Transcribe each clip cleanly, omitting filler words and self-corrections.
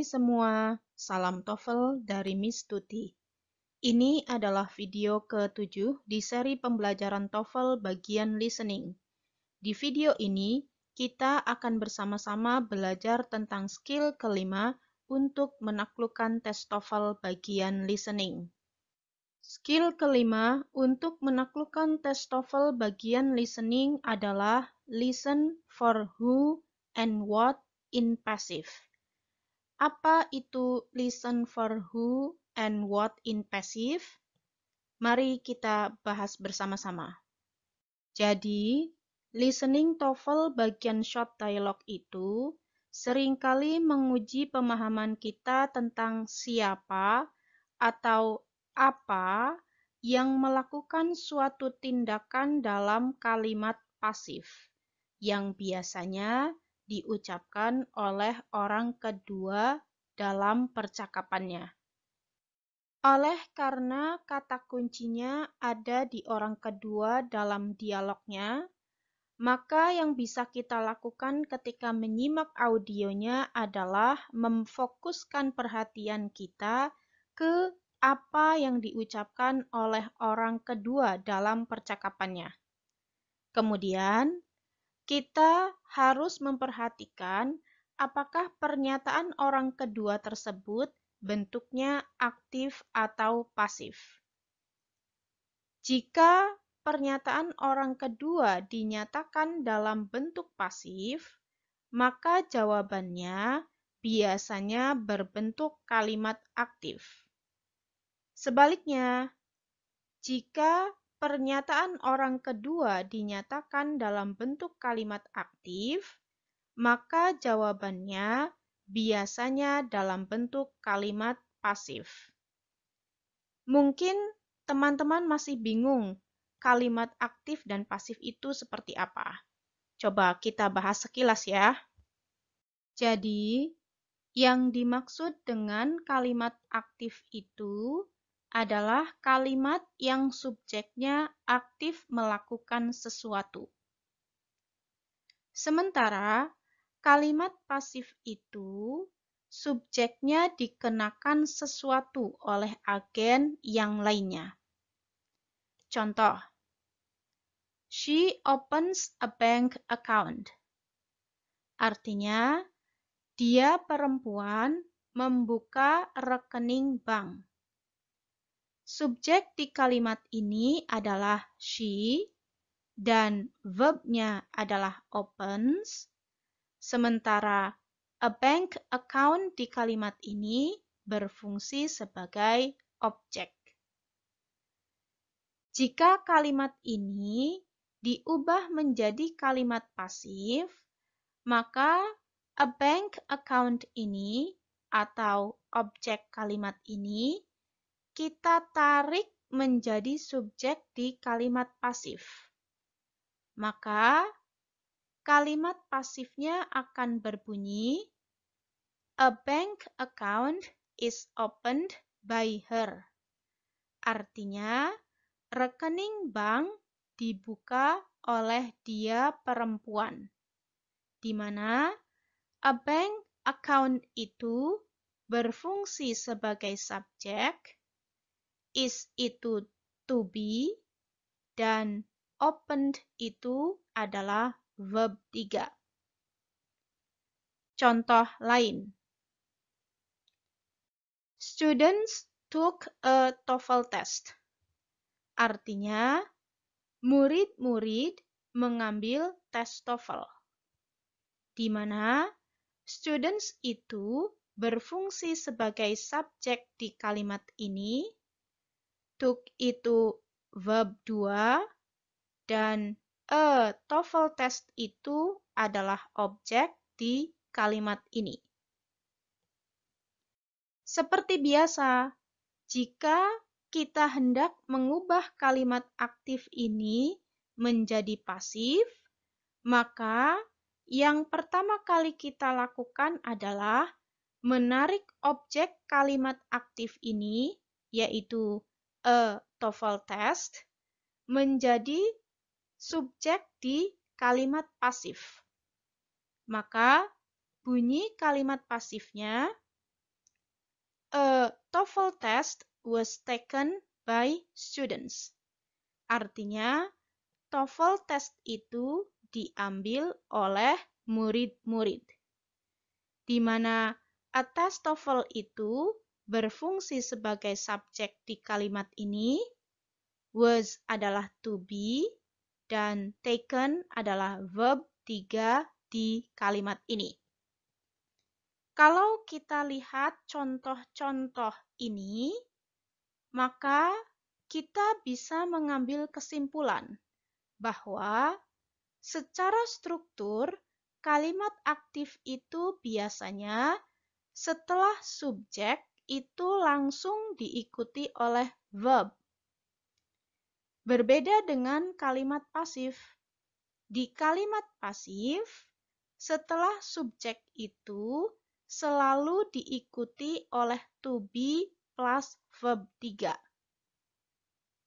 semua, salam TOEFL dari Miss Tuti. Ini adalah video ke-7 di seri pembelajaran TOEFL bagian listening. Di video ini, kita akan bersama-sama belajar tentang skill kelima untuk menaklukkan tes TOEFL bagian listening. Skill kelima untuk menaklukkan tes TOEFL bagian listening adalah listen for who and what in passive. Apa itu listen for who and what in passive? Mari kita bahas bersama-sama. Jadi, listening TOEFL bagian short dialogue itu seringkali menguji pemahaman kita tentang siapa atau apa yang melakukan suatu tindakan dalam kalimat pasif yang biasanya diucapkan oleh orang kedua dalam percakapannya. Oleh karena kata kuncinya ada di orang kedua dalam dialognya, maka yang bisa kita lakukan ketika menyimak audionya adalah memfokuskan perhatian kita ke apa yang diucapkan oleh orang kedua dalam percakapannya. Kemudian, kita harus memperhatikan apakah pernyataan orang kedua tersebut bentuknya aktif atau pasif. Jika pernyataan orang kedua dinyatakan dalam bentuk pasif, maka jawabannya biasanya berbentuk kalimat aktif. Sebaliknya, jika pernyataan orang kedua dinyatakan dalam bentuk kalimat aktif, maka jawabannya biasanya dalam bentuk kalimat pasif. Mungkin teman-teman masih bingung kalimat aktif dan pasif itu seperti apa. Coba kita bahas sekilas ya. Jadi, yang dimaksud dengan kalimat aktif itu adalah kalimat yang subjeknya aktif melakukan sesuatu. Sementara kalimat pasif itu subjeknya dikenakan sesuatu oleh agen yang lainnya. Contoh, she opens a bank account. Artinya, dia perempuan membuka rekening bank. Subjek di kalimat ini adalah she dan verbnya adalah opens, sementara a bank account di kalimat ini berfungsi sebagai objek. Jika kalimat ini diubah menjadi kalimat pasif, maka a bank account ini atau objek kalimat ini kita tarik menjadi subjek di kalimat pasif. Maka kalimat pasifnya akan berbunyi, a bank account is opened by her. Artinya, rekening bank dibuka oleh dia perempuan, di mana a bank account itu berfungsi sebagai subjek, is itu to be, dan opened itu adalah verb 3. Contoh lain. Students took a TOEFL test. Artinya, murid-murid mengambil tes TOEFL, di mana students itu berfungsi sebagai subjek di kalimat ini, took itu verb 2, dan a TOEFL test itu adalah objek di kalimat ini. Seperti biasa, jika kita hendak mengubah kalimat aktif ini menjadi pasif, maka yang pertama kali kita lakukan adalah menarik objek kalimat aktif ini, yaitu a TOEFL test, menjadi subjek di kalimat pasif. Maka bunyi kalimat pasifnya A TOEFL test was taken by students. Artinya, TOEFL test itu diambil oleh murid-murid, di mana a test TOEFL itu berfungsi sebagai subjek di kalimat ini, was adalah to be, dan taken adalah verb 3 di kalimat ini. Kalau kita lihat contoh-contoh ini, maka kita bisa mengambil kesimpulan bahwa secara struktur kalimat aktif itu biasanya setelah subjek itu langsung diikuti oleh verb. Berbeda dengan kalimat pasif. Di kalimat pasif, setelah subjek itu selalu diikuti oleh to be plus verb 3.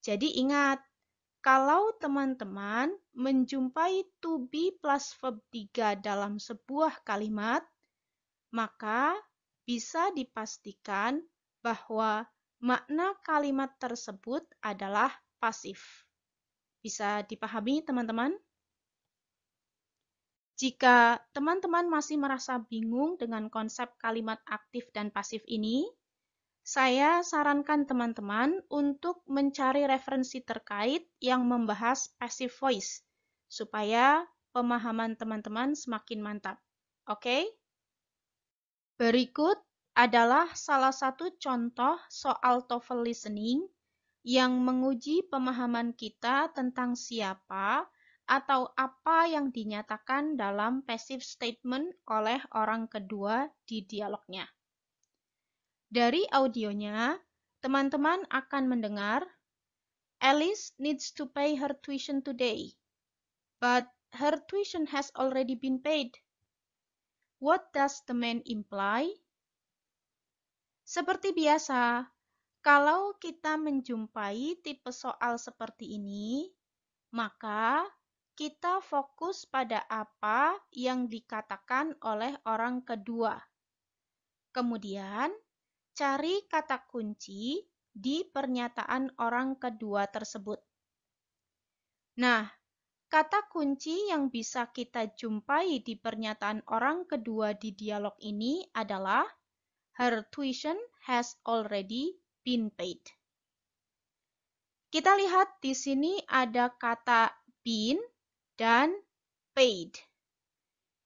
Jadi ingat, kalau teman-teman menjumpai to be plus verb 3 dalam sebuah kalimat, maka bisa dipastikan bahwa makna kalimat tersebut adalah pasif. Bisa dipahami, teman-teman? Jika teman-teman masih merasa bingung dengan konsep kalimat aktif dan pasif ini, saya sarankan teman-teman untuk mencari referensi terkait yang membahas passive voice, supaya pemahaman teman-teman semakin mantap. Oke? Berikut adalah salah satu contoh soal TOEFL listening yang menguji pemahaman kita tentang siapa atau apa yang dinyatakan dalam passive statement oleh orang kedua di dialognya. Dari audionya, teman-teman akan mendengar, Alice needs to pay her tuition today, but her tuition has already been paid. What does the man imply? Seperti biasa, kalau kita menjumpai tipe soal seperti ini, maka kita fokus pada apa yang dikatakan oleh orang kedua. Kemudian, cari kata kunci di pernyataan orang kedua tersebut. Nah, kata kunci yang bisa kita jumpai di pernyataan orang kedua di dialog ini adalah her tuition has already been paid. Kita lihat di sini ada kata been dan paid.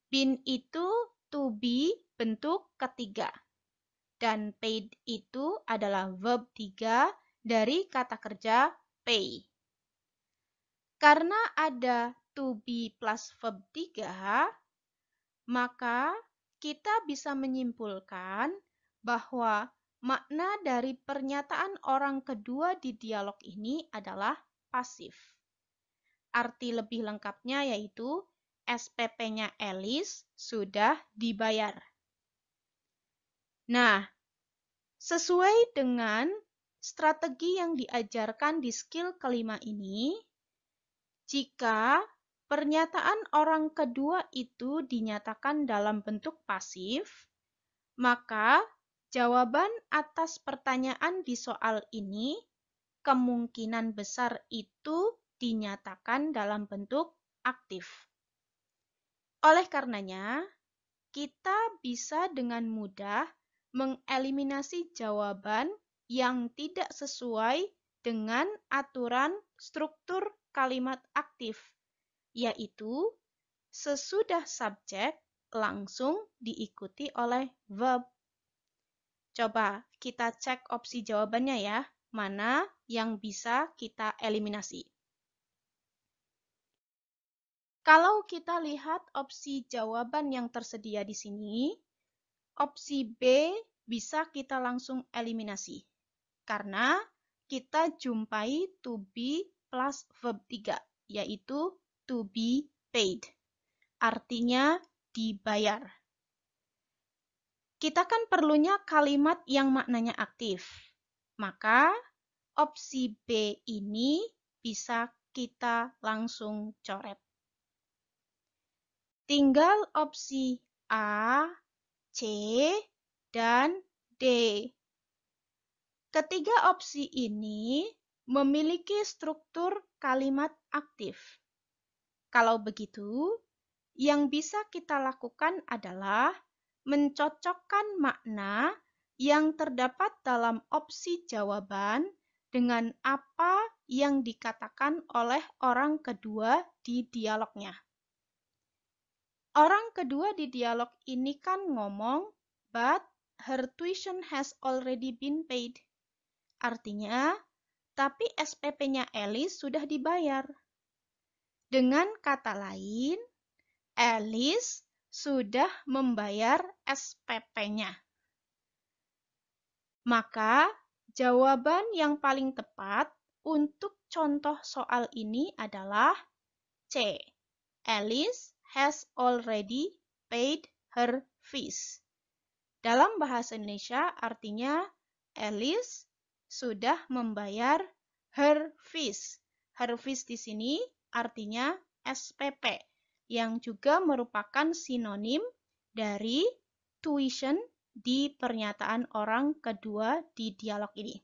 Been itu to be bentuk ketiga. Dan paid itu adalah verb 3 dari kata kerja pay. Karena ada to be plus verb 3, maka kita bisa menyimpulkan bahwa makna dari pernyataan orang kedua di dialog ini adalah pasif. Arti lebih lengkapnya yaitu SPP-nya Alice sudah dibayar. Nah, sesuai dengan strategi yang diajarkan di skill kelima ini, jika pernyataan orang kedua itu dinyatakan dalam bentuk pasif, maka jawaban atas pertanyaan di soal ini kemungkinan besar itu dinyatakan dalam bentuk aktif. Oleh karenanya, kita bisa dengan mudah mengeliminasi jawaban yang tidak sesuai dengan aturan struktur kalimat aktif, yaitu sesudah subjek langsung diikuti oleh verb. Coba kita cek opsi jawabannya ya, mana yang bisa kita eliminasi. Kalau kita lihat opsi jawaban yang tersedia di sini, opsi B bisa kita langsung eliminasi. Karena kita jumpai to be plus verb 3, yaitu to be paid. Artinya dibayar. Kita kan perlunya kalimat yang maknanya aktif. Maka opsi B ini bisa kita langsung coret. Tinggal opsi A, C, dan D. Ketiga opsi ini memiliki struktur kalimat aktif. Kalau begitu, yang bisa kita lakukan adalah mencocokkan makna yang terdapat dalam opsi jawaban dengan apa yang dikatakan oleh orang kedua di dialognya. Orang kedua di dialog ini kan ngomong, but her tuition has already been paid. Artinya, tapi SPP-nya Alice sudah dibayar. Dengan kata lain, Alice sudah membayar SPP-nya. Maka, jawaban yang paling tepat untuk contoh soal ini adalah C. Alice has already paid her fees. Dalam bahasa Indonesia artinya Alice sudah membayar her fees. Her fees di sini artinya SPP yang juga merupakan sinonim dari tuition di pernyataan orang kedua di dialog ini.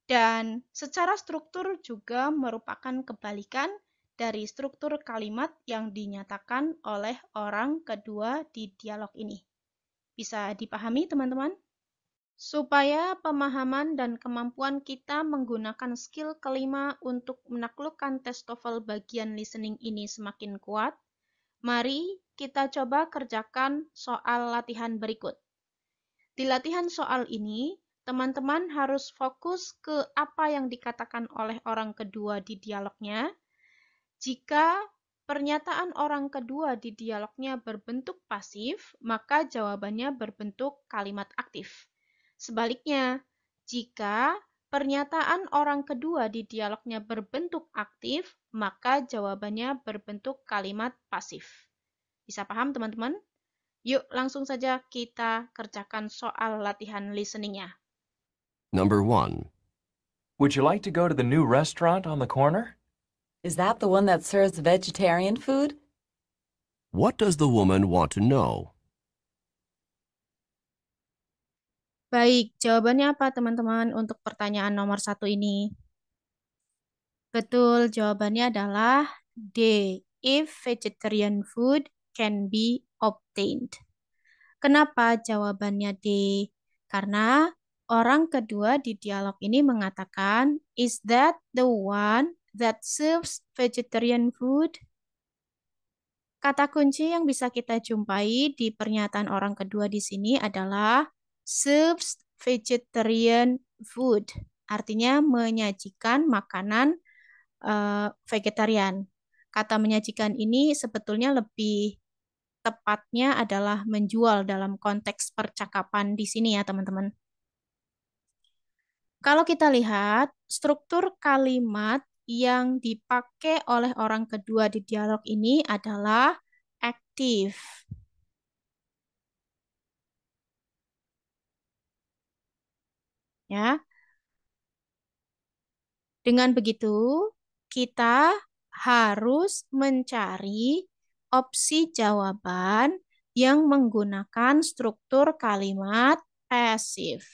Dan secara struktur juga merupakan kebalikan dari struktur kalimat yang dinyatakan oleh orang kedua di dialog ini. Bisa dipahami, teman-teman? Supaya pemahaman dan kemampuan kita menggunakan skill kelima untuk menaklukkan tes TOEFL bagian listening ini semakin kuat, mari kita coba kerjakan soal latihan berikut. Di latihan soal ini, teman-teman harus fokus ke apa yang dikatakan oleh orang kedua di dialognya. Jika pernyataan orang kedua di dialognya berbentuk pasif, maka jawabannya berbentuk kalimat aktif. Sebaliknya, jika pernyataan orang kedua di dialognya berbentuk aktif, maka jawabannya berbentuk kalimat pasif. Bisa paham, teman-teman? Yuk, langsung saja kita kerjakan soal latihan listeningnya. Number 1. Would you like to go to the new restaurant on the corner? Is that the one that serves vegetarian food? What does the woman want to know? Baik, jawabannya apa teman-teman untuk pertanyaan nomor 1 ini? Betul, jawabannya adalah D. If vegetarian food can be obtained. Kenapa jawabannya D? Karena orang kedua di dialog ini mengatakan, is that the one that serves vegetarian food? Kata kunci yang bisa kita jumpai di pernyataan orang kedua di sini adalah serves vegetarian food. Artinya menyajikan makanan vegetarian. Kata menyajikan ini sebetulnya lebih tepatnya adalah menjual dalam konteks percakapan di sini ya teman-teman. Kalau kita lihat struktur kalimat yang dipakai oleh orang kedua di dialog ini adalah aktif. Ya. Dengan begitu, kita harus mencari opsi jawaban yang menggunakan struktur kalimat pasif.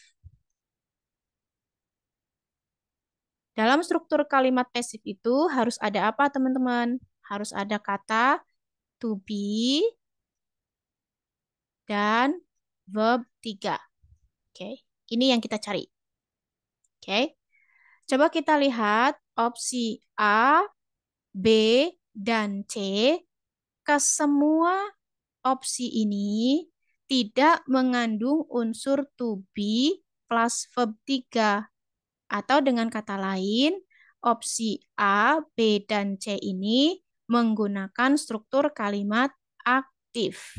Dalam struktur kalimat pasif itu harus ada apa, teman-teman? Harus ada kata to be dan verb 3. Oke, ini yang kita cari. Oke. Coba kita lihat opsi A, B, dan C. Kesemua opsi ini tidak mengandung unsur to be plus verb 3. Atau dengan kata lain, opsi A, B, dan C ini menggunakan struktur kalimat aktif.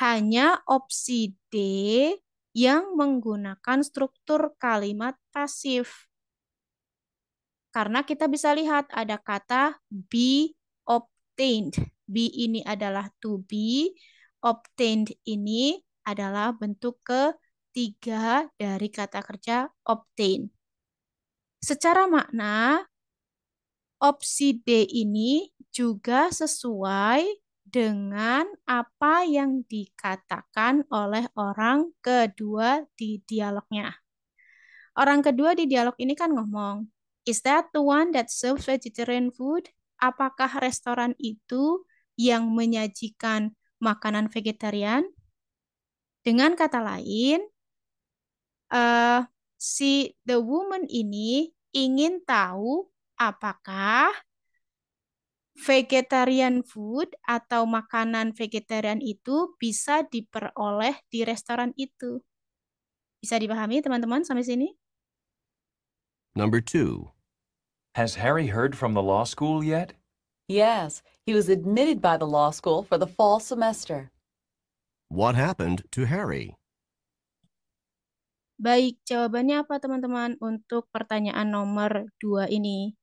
Hanya opsi D yang menggunakan struktur kalimat pasif. Karena kita bisa lihat ada kata be obtained. Be ini adalah to be, obtained ini adalah bentuk ketiga dari kata kerja obtain. Secara makna, opsi D ini juga sesuai dengan apa yang dikatakan oleh orang kedua di dialognya. Orang kedua di dialog ini kan ngomong, "Is that the one that serves vegetarian food?" Apakah restoran itu yang menyajikan makanan vegetarian? Dengan kata lain, eh, si the woman ini ingin tahu apakah vegetarian food atau makanan vegetarian itu bisa diperoleh di restoran itu. Bisa dipahami teman-teman sampai sini? Number 2. Has Harry heard from the law school yet? Yes, he was admitted by the law school for the fall semester. What happened to Harry? Baik, jawabannya apa teman-teman untuk pertanyaan nomor 2 ini?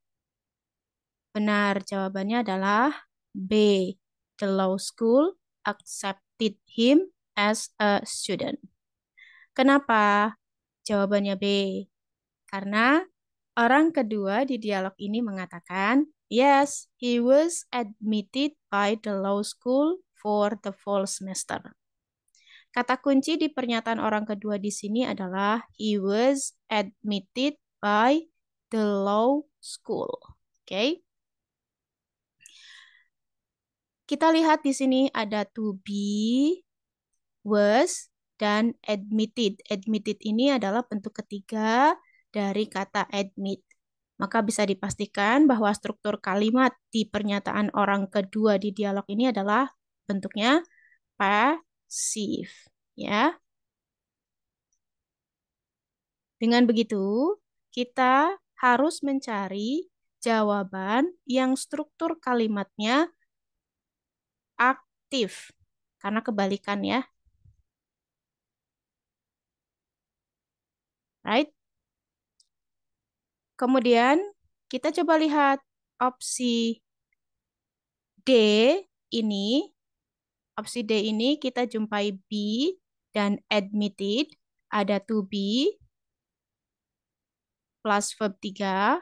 Benar, jawabannya adalah B. The law school accepted him as a student. Kenapa? Jawabannya B. Karena orang kedua di dialog ini mengatakan, yes, he was admitted by the law school for the fall semester. Kata kunci di pernyataan orang kedua di sini adalah he was admitted by the law school. Oke. Kita lihat di sini ada to be, was, dan admitted. Admitted ini adalah bentuk ketiga dari kata admit. Maka bisa dipastikan bahwa struktur kalimat di pernyataan orang kedua di dialog ini adalah bentuknya passive. Ya. Dengan begitu, kita harus mencari jawaban yang struktur kalimatnya aktif. Karena kebalikan ya. Right? Kemudian kita coba lihat opsi D ini. Opsi D ini kita jumpai be dan admitted. Ada to be plus verb 3.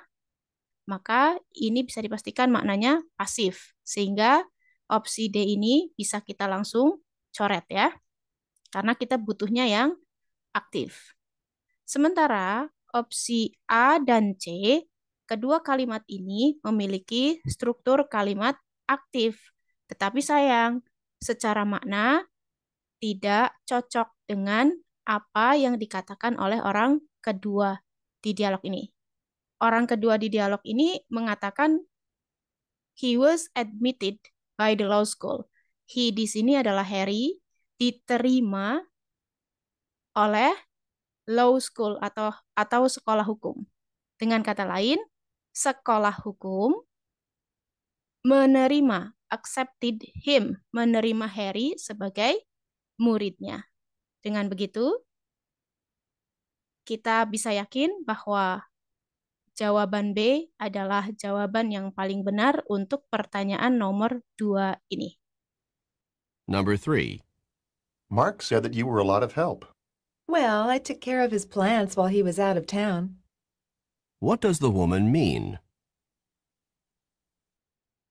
Maka ini bisa dipastikan maknanya pasif. Sehingga opsi D ini bisa kita langsung coret ya. Karena kita butuhnya yang aktif. Sementara opsi A dan C, kedua kalimat ini memiliki struktur kalimat aktif. Tetapi sayang, secara makna tidak cocok dengan apa yang dikatakan oleh orang kedua di dialog ini. Orang kedua di dialog ini mengatakan he was admitted by the law school. He di sini adalah Harry, diterima oleh law school atau sekolah hukum. Dengan kata lain, sekolah hukum menerima, accepted him, menerima Harry sebagai muridnya. Dengan begitu, kita bisa yakin bahwa jawaban B adalah jawaban yang paling benar untuk pertanyaan nomor 2 ini. Number 3. Mark said that you were a lot of help. Well, I took care of his plants while he was out of town. What does the woman mean?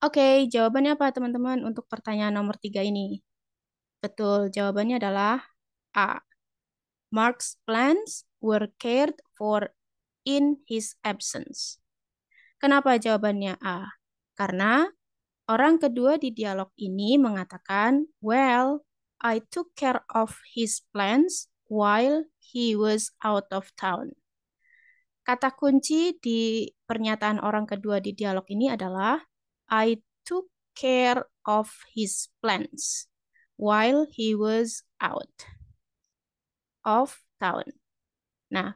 Oke, jawabannya apa teman-teman untuk pertanyaan nomor 3 ini? Betul, jawabannya adalah A. Mark's plants were cared for in his absence. Kenapa jawabannya A? Karena orang kedua di dialog ini mengatakan, well, I took care of his plants while he was out of town. Kata kunci di pernyataan orang kedua di dialog ini adalah I took care of his plants while he was out of town. Nah,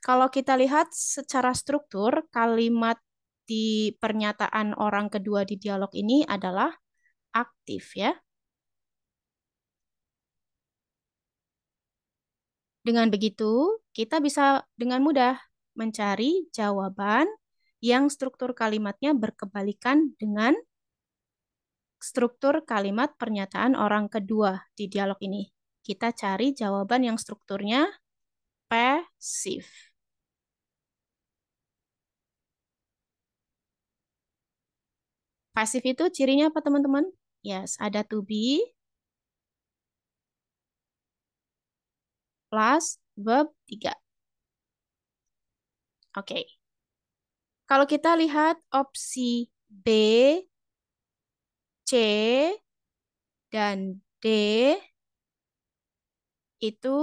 kalau kita lihat secara struktur, kalimat di pernyataan orang kedua di dialog ini adalah aktif ya. Dengan begitu, kita bisa dengan mudah mencari jawaban yang struktur kalimatnya berkebalikan dengan struktur kalimat pernyataan orang kedua di dialog ini. Kita cari jawaban yang strukturnya pasif. Pasif itu cirinya apa teman-teman? Yes, ada to be plus verb 3. Oke. Kalau kita lihat opsi B, C, dan D, itu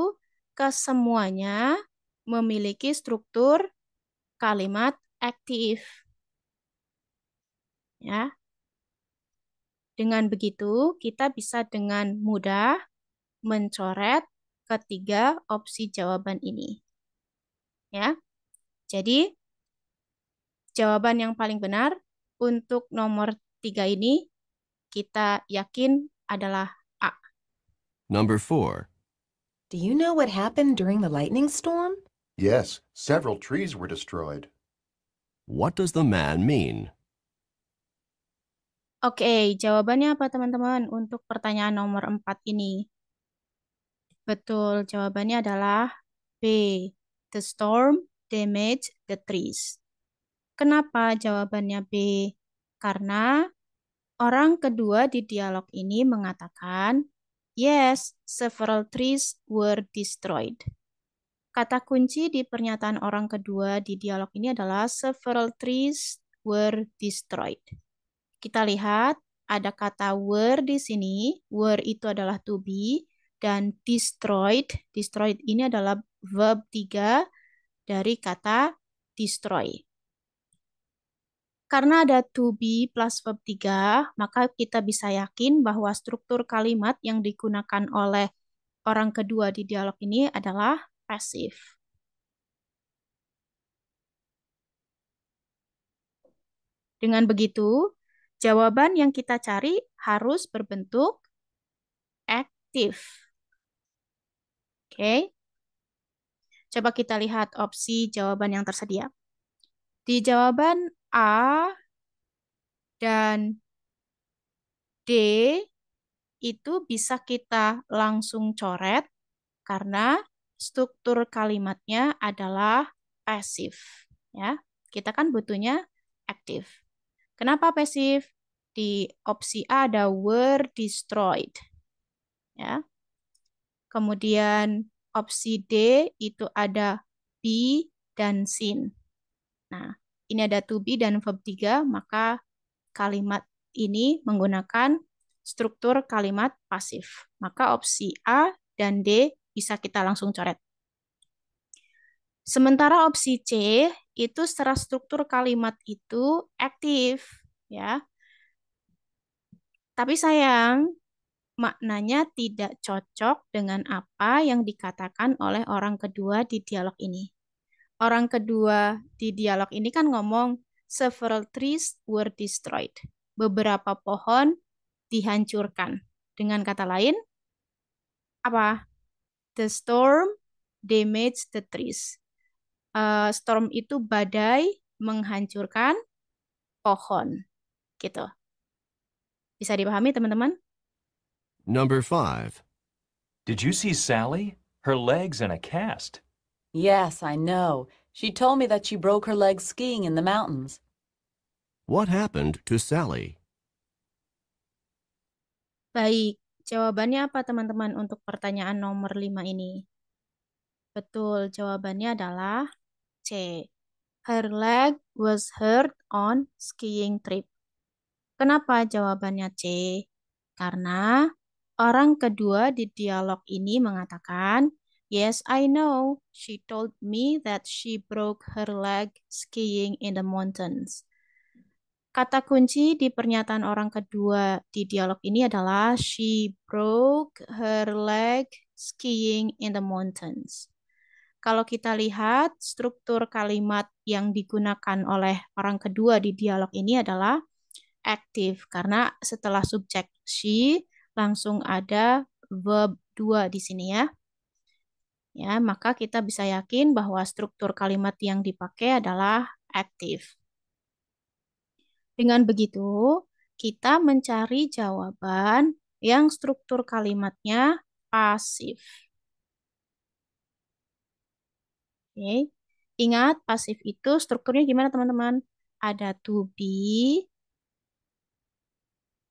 kesemuanya memiliki struktur kalimat aktif. Ya. Dengan begitu, kita bisa dengan mudah mencoret ketiga opsi jawaban ini. Ya. Jadi, jawaban yang paling benar untuk nomor 3 ini kita yakin adalah A. Number 4. Do you know what happened during the lightning storm? Yes, several trees were destroyed. What does the man mean? Oke, jawabannya apa teman-teman untuk pertanyaan nomor 4 ini? Betul, jawabannya adalah B. The storm damaged the trees. Kenapa jawabannya B? Karena orang kedua di dialog ini mengatakan, yes, several trees were destroyed. Kata kunci di pernyataan orang kedua di dialog ini adalah several trees were destroyed. Kita lihat ada kata were di sini. Were itu adalah to be dan destroyed. Destroyed ini adalah verb 3 dari kata destroy. Karena ada to be plus verb 3, maka kita bisa yakin bahwa struktur kalimat yang digunakan oleh orang kedua di dialog ini adalah passive. Dengan begitu, jawaban yang kita cari harus berbentuk aktif. Oke. Coba kita lihat opsi jawaban yang tersedia. Di jawaban A dan D itu bisa kita langsung coret karena struktur kalimatnya adalah pasif. Ya, kita kan butuhnya aktif. Kenapa pasif? Di opsi A ada were destroyed. Ya. Kemudian opsi D itu ada be dan seen. Nah, ini ada to be dan verb 3, maka kalimat ini menggunakan struktur kalimat pasif. Maka opsi A dan D bisa kita langsung coret. Sementara opsi C itu secara struktur kalimat itu aktif, ya. Tapi sayang, maknanya tidak cocok dengan apa yang dikatakan oleh orang kedua di dialog ini. Orang kedua di dialog ini kan ngomong several trees were destroyed. Beberapa pohon dihancurkan. Dengan kata lain, apa? The storm damaged the trees. Storm itu badai menghancurkan pohon. Gitu. Bisa dipahami teman-teman? Number 5. Did you see Sally? Her leg's in a cast. Yes, I know. She told me that she broke her leg skiing in the mountains. What happened to Sally? Baik, jawabannya apa teman-teman untuk pertanyaan nomor 5 ini? Betul, jawabannya adalah C. Her leg was hurt on skiing trip. Kenapa jawabannya C? Karena orang kedua di dialog ini mengatakan, yes, I know. She told me that she broke her leg skiing in the mountains. Kata kunci di pernyataan orang kedua di dialog ini adalah she broke her leg skiing in the mountains. Kalau kita lihat struktur kalimat yang digunakan oleh orang kedua di dialog ini adalah aktif karena setelah subjek she langsung ada verb 2 di sini ya. Ya, maka kita bisa yakin bahwa struktur kalimat yang dipakai adalah aktif. Dengan begitu, kita mencari jawaban yang struktur kalimatnya pasif. Oke. Ingat, pasif itu strukturnya gimana teman-teman? Ada to be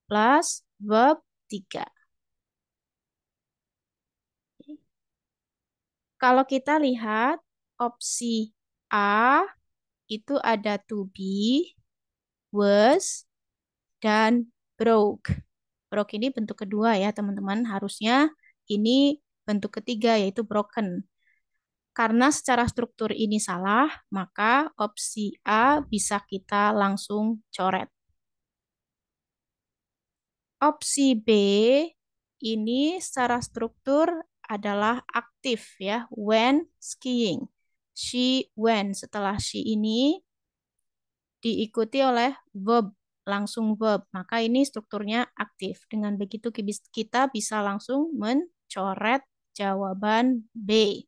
plus verb 3. Kalau kita lihat opsi A itu ada to be, was, dan broke. Broke ini bentuk kedua ya teman-teman. Harusnya ini bentuk ketiga yaitu broken. Karena secara struktur ini salah, maka opsi A bisa kita langsung coret. Opsi B ini secara struktur adalah aktif ya, when skiing. She went. Setelah she ini diikuti oleh verb, langsung verb. Maka ini strukturnya aktif. Dengan begitu kita bisa langsung mencoret jawaban B.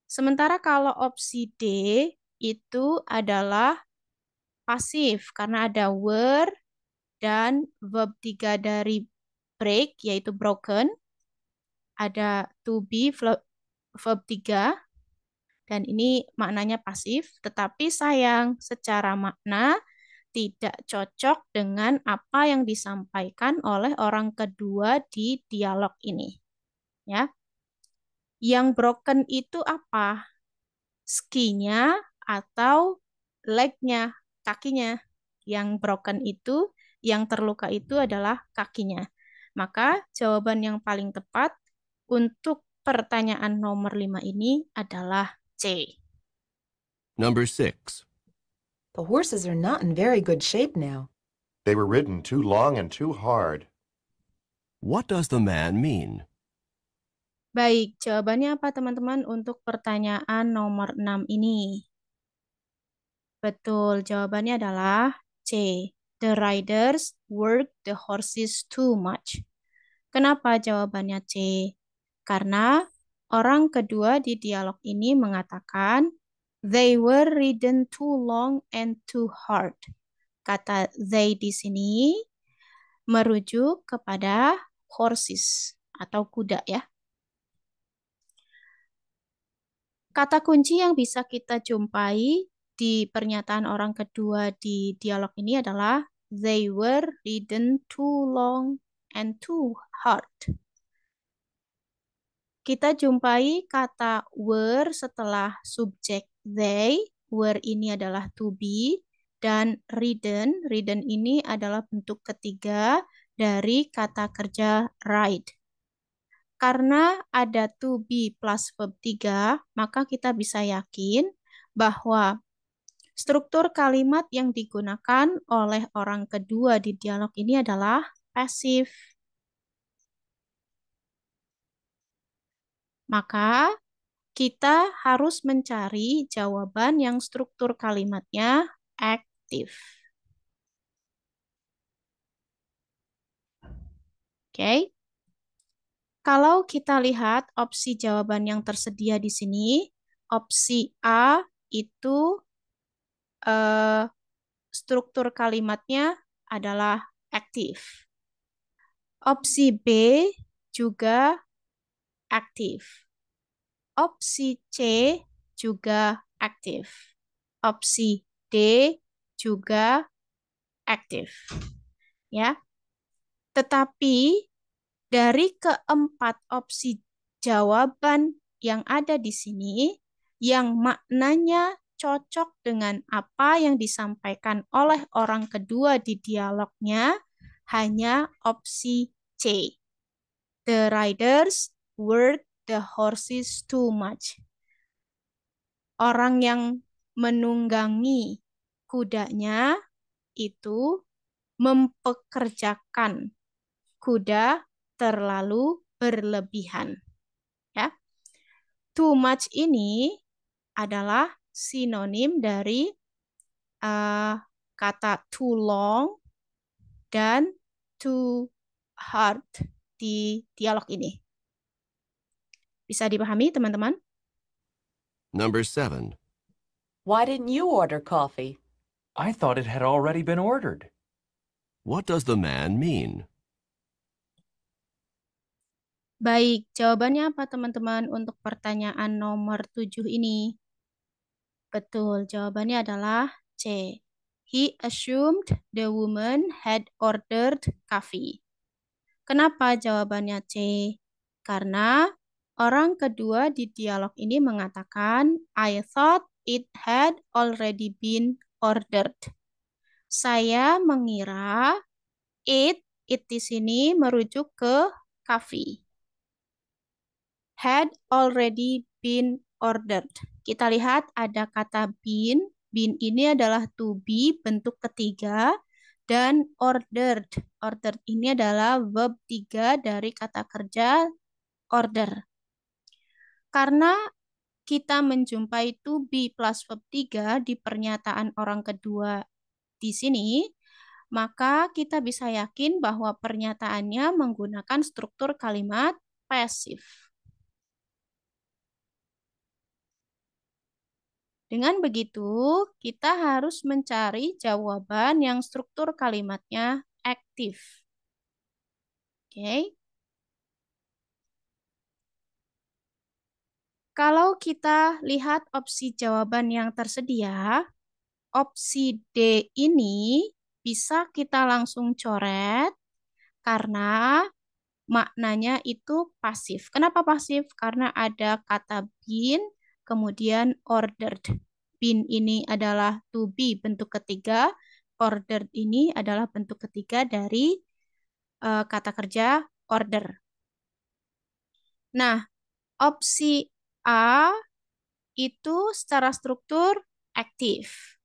Sementara kalau opsi D itu adalah pasif karena ada were dan verb 3 dari break yaitu broken. Ada to be verb 3 dan ini maknanya pasif, tetapi sayang secara makna tidak cocok dengan apa yang disampaikan oleh orang kedua di dialog ini. Ya. Yang broken itu apa? Skinya atau leg-nya, kakinya. Yang broken itu, yang terluka itu adalah kakinya. Maka jawaban yang paling tepat untuk pertanyaan nomor 5 ini adalah C. Number 6. The horses are not in very good shape now. They were ridden too long and too hard. What does the man mean? Baik, jawabannya apa teman-teman untuk pertanyaan nomor 6 ini? Betul, jawabannya adalah C. The riders work the horses too much. Kenapa jawabannya C? Karena orang kedua di dialog ini mengatakan they were ridden too long and too hard. Kata they di sini merujuk kepada horses atau kuda ya. Kata kunci yang bisa kita jumpai di pernyataan orang kedua di dialog ini adalah they were ridden too long and too hard. Kita jumpai kata were setelah subjek they. Were ini adalah to be. Dan ridden. Ridden ini adalah bentuk ketiga dari kata kerja ride. Karena ada to be plus verb 3, maka kita bisa yakin bahwa struktur kalimat yang digunakan oleh orang kedua di dialog ini adalah pasif. Maka kita harus mencari jawaban yang struktur kalimatnya aktif. Oke. Kalau kita lihat opsi jawaban yang tersedia di sini, opsi A itu struktur kalimatnya adalah aktif. Opsi B juga aktif. Opsi C juga aktif. Opsi D juga aktif. Ya. Tetapi dari keempat opsi jawaban yang ada di sini, yang maknanya cocok dengan apa yang disampaikan oleh orang kedua di dialognya, hanya opsi C. The riders work the horses too much. Orang yang menunggangi kudanya itu mempekerjakan kuda terlalu berlebihan. Ya. Too much ini adalah sinonim dari kata too long dan too hard di dialog ini. Bisa dipahami, teman-teman? Number 7. Why didn't you order coffee? I thought it had already been ordered. What does the man mean? Baik, jawabannya apa teman-teman untuk pertanyaan nomor 7 ini? Betul, jawabannya adalah C. He assumed the woman had ordered coffee. Kenapa jawabannya C? Karena orang kedua di dialog ini mengatakan, I thought it had already been ordered. Saya mengira it di sini merujuk ke coffee. Had already been ordered. Kita lihat ada kata been. Been ini adalah to be bentuk ketiga dan ordered. Ordered ini adalah verb 3 dari kata kerja order. Karena kita menjumpai to be plus verb 3 di pernyataan orang kedua di sini, maka kita bisa yakin bahwa pernyataannya menggunakan struktur kalimat pasif. Dengan begitu, kita harus mencari jawaban yang struktur kalimatnya aktif. Oke. Kalau kita lihat opsi jawaban yang tersedia, opsi D ini bisa kita langsung coret karena maknanya itu pasif. Kenapa pasif? Karena ada kata been, kemudian ordered. Been ini adalah to be bentuk ketiga, ordered ini adalah bentuk ketiga dari kata kerja order. Nah, opsi A itu secara struktur aktif.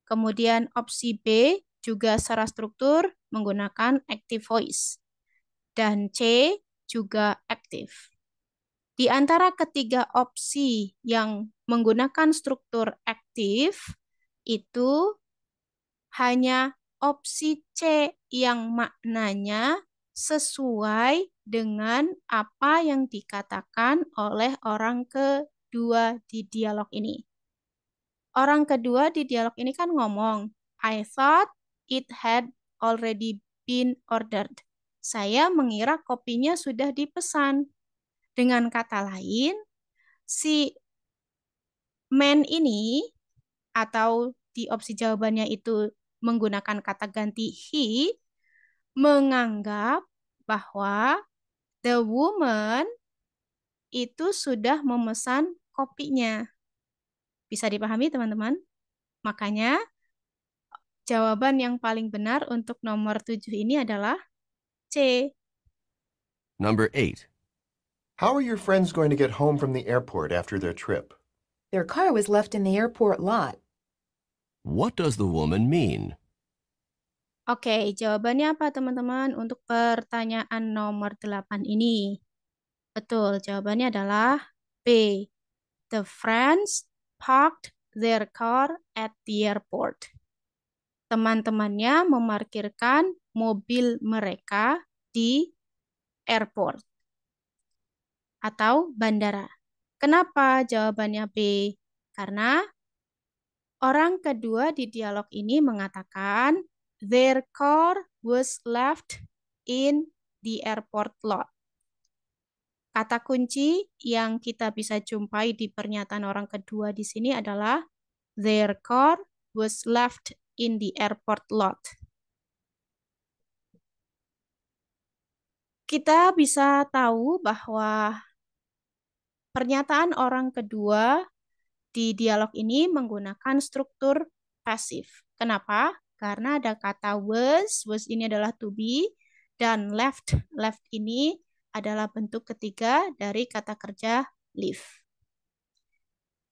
Kemudian opsi B juga secara struktur menggunakan active voice. Dan C juga aktif. Di antara ketiga opsi yang menggunakan struktur aktif, itu hanya opsi C yang maknanya sesuai dengan apa yang dikatakan oleh orang kedua di dialog ini. Orang kedua di dialog ini kan ngomong, I thought it had already been ordered. Saya mengira kopinya sudah dipesan. Dengan kata lain, si man ini atau di opsi jawabannya itu menggunakan kata ganti he, menganggap bahwa the woman itu sudah memesan kopinya. Bisa dipahami teman-teman? Makanya jawaban yang paling benar untuk nomor 7 ini adalah C. Number 8. How are your friends going to get home from the airport after their trip? Their car was left in the airport lot. What does the woman mean? Oke, jawabannya apa teman-teman untuk pertanyaan nomor 8 ini? Betul, jawabannya adalah B. The friends parked their car at the airport. Teman-temannya memarkirkan mobil mereka di airport atau bandara. Kenapa jawabannya B? Karena orang kedua di dialog ini mengatakan their car was left in the airport lot. Kata kunci yang kita bisa jumpai di pernyataan orang kedua di sini adalah their car was left in the airport lot. Kita bisa tahu bahwa pernyataan orang kedua di dialog ini menggunakan struktur pasif. Kenapa? Karena ada kata was ini adalah to be, dan left ini adalah bentuk ketiga dari kata kerja live.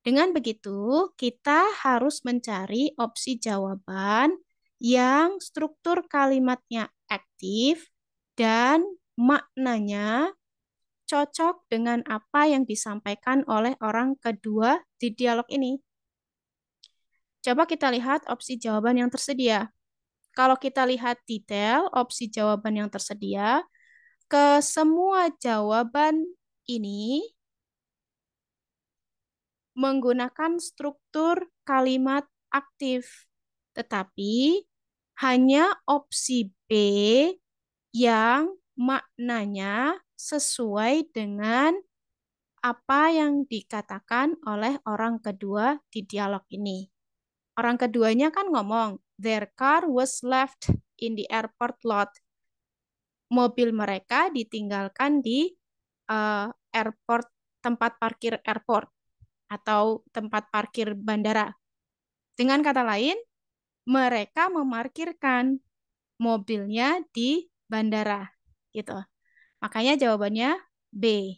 Dengan begitu, kita harus mencari opsi jawaban yang struktur kalimatnya aktif dan maknanya cocok dengan apa yang disampaikan oleh orang kedua di dialog ini. Coba kita lihat opsi jawaban yang tersedia. Kalau kita lihat detail opsi jawaban yang tersedia, ke semua jawaban ini menggunakan struktur kalimat aktif. Tetapi hanya opsi B yang maknanya sesuai dengan apa yang dikatakan oleh orang kedua di dialog ini. Orang keduanya kan ngomong, their car was left in the airport lot. Mobil mereka ditinggalkan di airport, tempat parkir airport. atau tempat parkir bandara. Dengan kata lain, mereka memarkirkan mobilnya di bandara. Gitu. Makanya jawabannya B.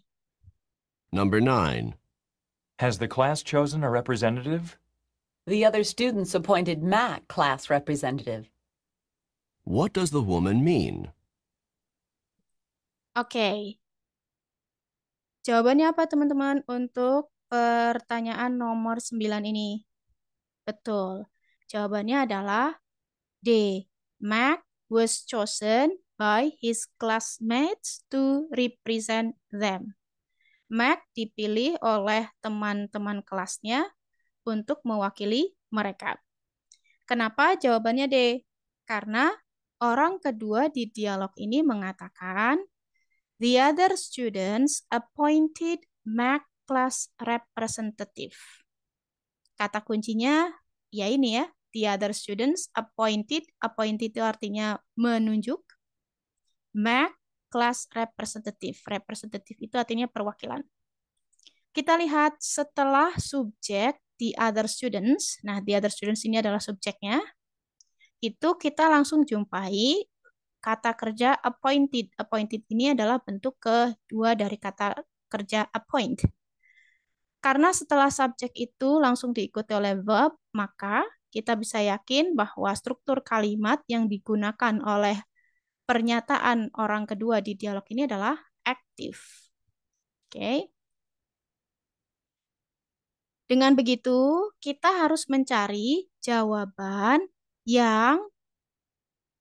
Number 9. Has the class chosen a representative? The other students appointed Matt class representative. What does the woman mean? Oke. Jawabannya apa teman-teman untuk pertanyaan nomor 9 ini? Betul. Jawabannya adalah D. Mac was chosen by his classmates to represent them. Mac dipilih oleh teman-teman kelasnya untuk mewakili mereka. Kenapa jawabannya D? Karena orang kedua di dialog ini mengatakan, the other students appointed Mac class representative. Kata kuncinya ya ini ya, the other students appointed. Appointed itu artinya menunjuk. Mac class representative. Representative itu artinya perwakilan. Kita lihat setelah subjek the other students. Nah, the other students ini adalah subjeknya. Itu kita langsung jumpai kata kerja appointed. Appointed ini adalah bentuk kedua dari kata kerja appoint. Karena setelah subjek itu langsung diikuti oleh verb, maka kita bisa yakin bahwa struktur kalimat yang digunakan oleh pernyataan orang kedua di dialog ini adalah active. Oke. Dengan begitu, kita harus mencari jawaban yang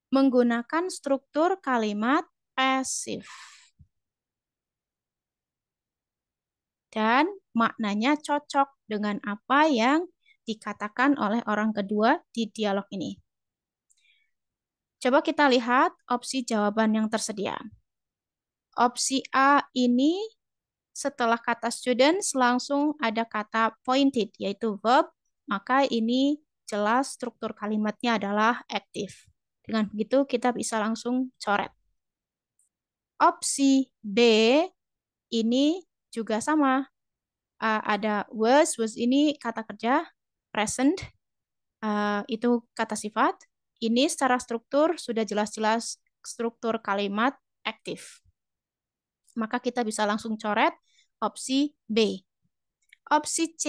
menggunakan struktur kalimat passive. Dan maknanya cocok dengan apa yang dikatakan oleh orang kedua di dialog ini. Coba kita lihat opsi jawaban yang tersedia. Opsi A ini setelah kata students langsung ada kata pointed, yaitu verb, maka ini jelas struktur kalimatnya adalah active. Dengan begitu kita bisa langsung coret. Opsi B ini juga sama. Ada was ini kata kerja, present, itu kata sifat. Ini secara struktur sudah jelas-jelas struktur kalimat active. Maka kita bisa langsung coret opsi B. Opsi C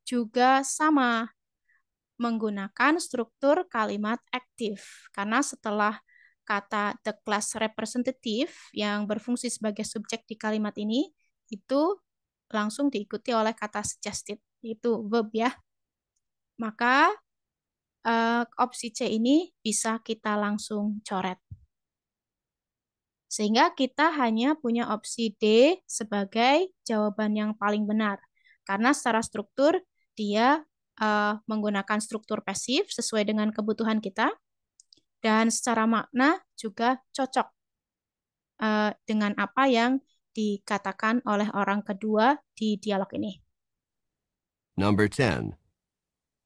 juga sama, menggunakan struktur kalimat aktif. Karena setelah kata the class representative yang berfungsi sebagai subjek di kalimat ini, itu langsung diikuti oleh kata suggested, yaitu verb ya. Maka opsi C ini bisa kita langsung coret. Sehingga kita hanya punya opsi D sebagai jawaban yang paling benar. Karena secara struktur dia menggunakan struktur pasif sesuai dengan kebutuhan kita. Dan secara makna juga cocok dengan apa yang dikatakan oleh orang kedua di dialog ini. Number 10.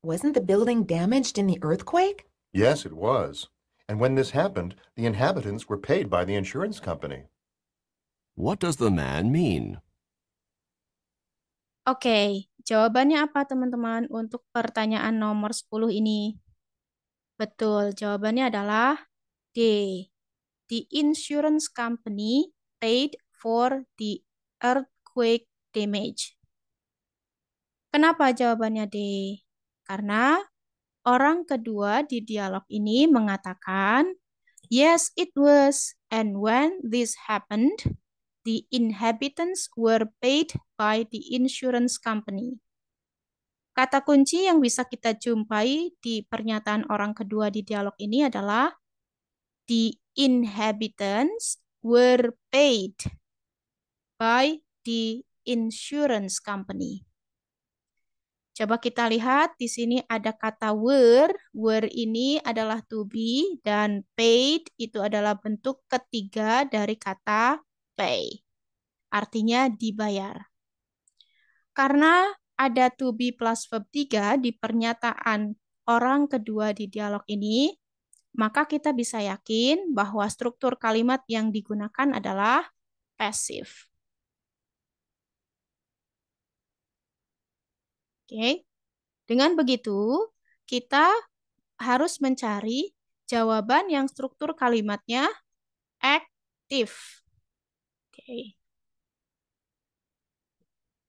Wasn't the building damaged in the earthquake? Yes, it was. And when this happened, the inhabitants were paid by the insurance company. What does the man mean? Oke, jawabannya apa teman-teman untuk pertanyaan nomor 10 ini? Betul, jawabannya adalah D. The insurance company paid for the earthquake damage. Kenapa jawabannya D? Karena orang kedua di dialog ini mengatakan, yes, it was. And when this happened, the inhabitants were paid by the insurance company. Kata kunci yang bisa kita jumpai di pernyataan orang kedua di dialog ini adalah the inhabitants were paid by the insurance company. Coba kita lihat di sini ada kata were. Were ini adalah to be dan paid itu adalah bentuk ketiga dari kata pay. Artinya dibayar. Karena ada to be plus verb 3 di pernyataan orang kedua di dialog ini, maka kita bisa yakin bahwa struktur kalimat yang digunakan adalah passive. Oke. Dengan begitu, kita harus mencari jawaban yang struktur kalimatnya aktif. Oke.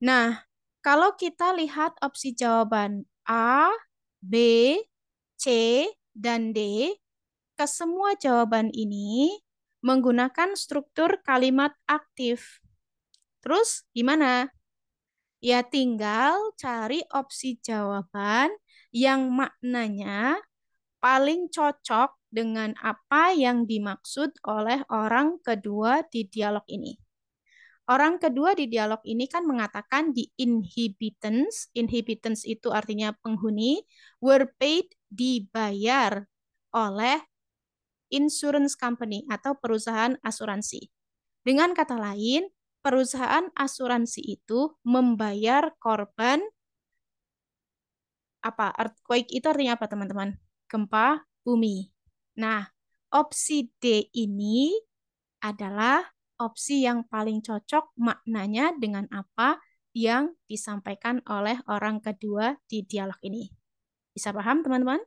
Nah, kalau kita lihat opsi jawaban A, B, C, dan D, kesemua jawaban ini menggunakan struktur kalimat aktif. Terus gimana? Ya tinggal cari opsi jawaban yang maknanya paling cocok dengan apa yang dimaksud oleh orang kedua di dialog ini. Orang kedua di dialog ini kan mengatakan the inhabitants itu artinya penghuni, were paid, dibayar oleh insurance company atau perusahaan asuransi. Dengan kata lain, perusahaan asuransi itu membayar korban apa? Earthquake itu artinya apa, teman-teman? Gempa bumi. Nah, opsi D ini adalah opsi yang paling cocok maknanya dengan apa yang disampaikan oleh orang kedua di dialog ini. Bisa paham, teman-teman?